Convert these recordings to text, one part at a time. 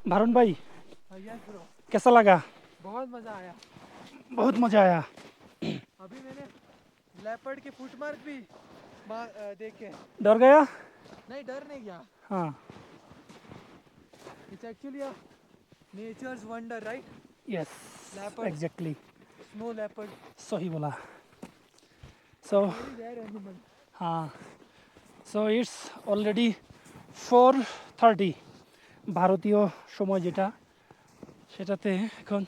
भारुण भाई yes bro. कैसा लगा? बहुत मज़ा आया। बहुत मज़ा आया। अभी मैंने लेपर्ड के फुटमार्क भी देखे। डर गया? नहीं, डर नहीं गया। हाँ। It's actually a nature's wonder, right? Yes, leopard, exactly, snow leopard, सही बोला। So very rare animal. हाँ, সো ইটস অলরেডি 4:30 ভারতীয় সময় যেটা, সেটাতে এখন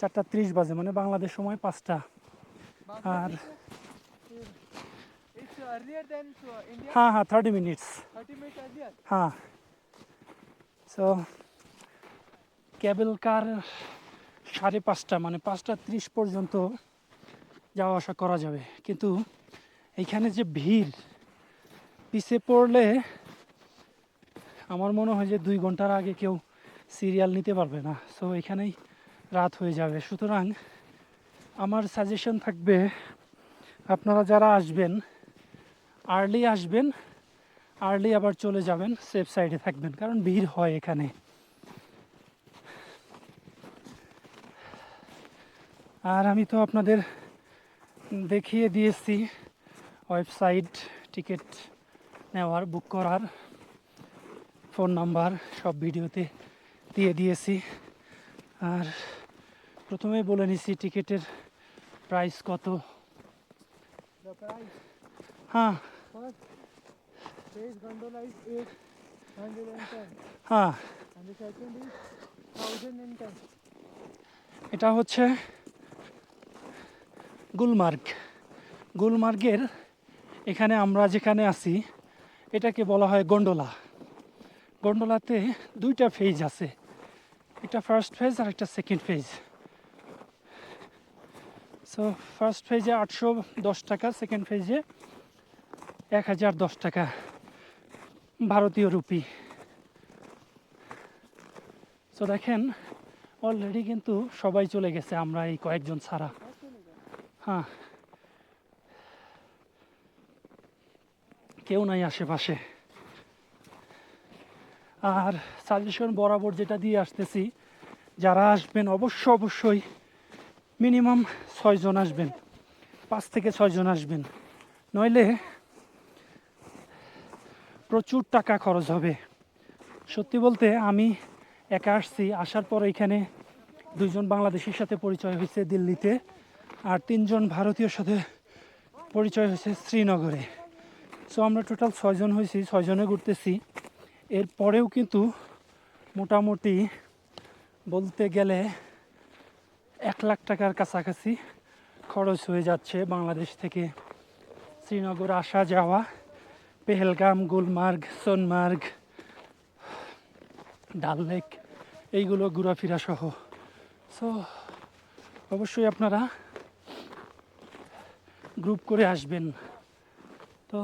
4:30 বাজে, মানে বাংলাদেশ সময় 5টা। আর It's earlier than India. হ্যাঁ হ্যাঁ, 30 মিনিটস। 30 minutes earlier. হ্যাঁ। সো কেবল কার 5:30, মানে 5:30 পর্যন্ত যাওয়া আসা করা যাবে, কিন্তু এইখানে যে ভিড়, পিছে পড়লে আমার মনে হয় যে 2 ঘন্টার আগে কেউ সিরিয়াল নিতে পারবে না। সো এখানেই রাত হয়ে যাবে। সুতরাং আমার সাজেশন থাকবে, আপনারা যারা আসবেন আর্লি আসবেন, আর্লি আবার চলে যাবেন, সেফ সাইডে থাকবেন, কারণ ভিড় হয় এখানে। আর আমি তো আপনাদের দেখিয়ে দিয়েছি ওয়েবসাইট, টিকিট নেওয়ার, বুক করার, ফোন নাম্বার সব ভিডিওতে দিয়ে দিয়েছি। আর প্রথমেই বলে নিছি টিকিটের প্রাইস কত। The price হ্যাঁ first base gondola is 810 হ্যাঁ, and the second is 1010. এটা হচ্ছে গুলমার্গ। গুলমার্গের এখানে আমরা যেখানে আছি এটাকে বলা হয় গন্ডোলা। গন্ডোলাতে 2টা ফেজ আছে, একটা ফার্স্ট ফেজ আর একটা সেকেন্ড ফেজ। সো ফার্স্ট ফেজে 810 টাকা, সেকেন্ড ফেজে 1010 টাকা ভারতীয় রুপি। সো দেখেন অলরেডি কিন্তু সবাই চলে গেছে, আমরা এই কয়েকজন ছাড়া। হ্যাঁ, কেউ নাই আশেপাশে। আর সাজেশন বরাবর যেটা দিয়ে আসতেছি, যারা আসবেন অবশ্যই মিনিমাম 6 জন আসবেন, 5 থেকে 6 জন আসবেন, নইলে প্রচুর টাকা খরচ হবে। সত্যি বলতে আমি একা আসছি, আসার পর এখানে 2 জন বাংলাদেশির সাথে পরিচয় হয়েছে দিল্লিতে, আর 3 জন ভারতীয়র সাথে পরিচয় হয়েছে শ্রীনগরে। সো আমরা টোটাল 6 জন হয়েছি, 6 জনে ঘুরতেছি। এরপরেও কিন্তু মোটামুটি বলতে গেলে 1 লাখ টাকার কাছাকাছি খরচ হয়ে যাচ্ছে বাংলাদেশ থেকে শ্রীনগর আসা যাওয়া, পেহেলগাম, গুলমার্গ, সোনমার্গ, ডাল লেক, এইগুলো ঘোরাফেরা সহ। সো অবশ্যই আপনারা গ্রুপ করে আসবেন। তো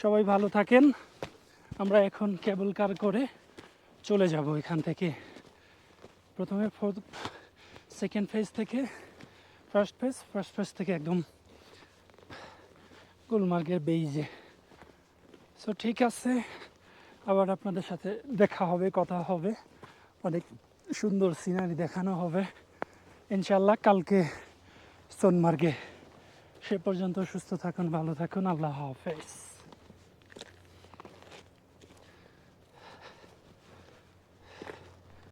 সবাই ভালো থাকেন। আমরা এখন কেবল কার করে চলে যাব এখান থেকে। প্রথমে সেকেন্ড ফেজ থেকে ফার্স্ট ফেজ থেকে একদম গুলমার্গের বেইজে। সো ঠিক আছে, আবার আপনাদের সাথে দেখা হবে, কথা হবে, অনেক সুন্দর সিনারি দেখানো হবে ইনশাল্লাহ কালকে সোনমার্গে। সে পর্যন্ত সুস্থ থাকুন, ভালো থাকুন, আল্লাহ হাফেজ।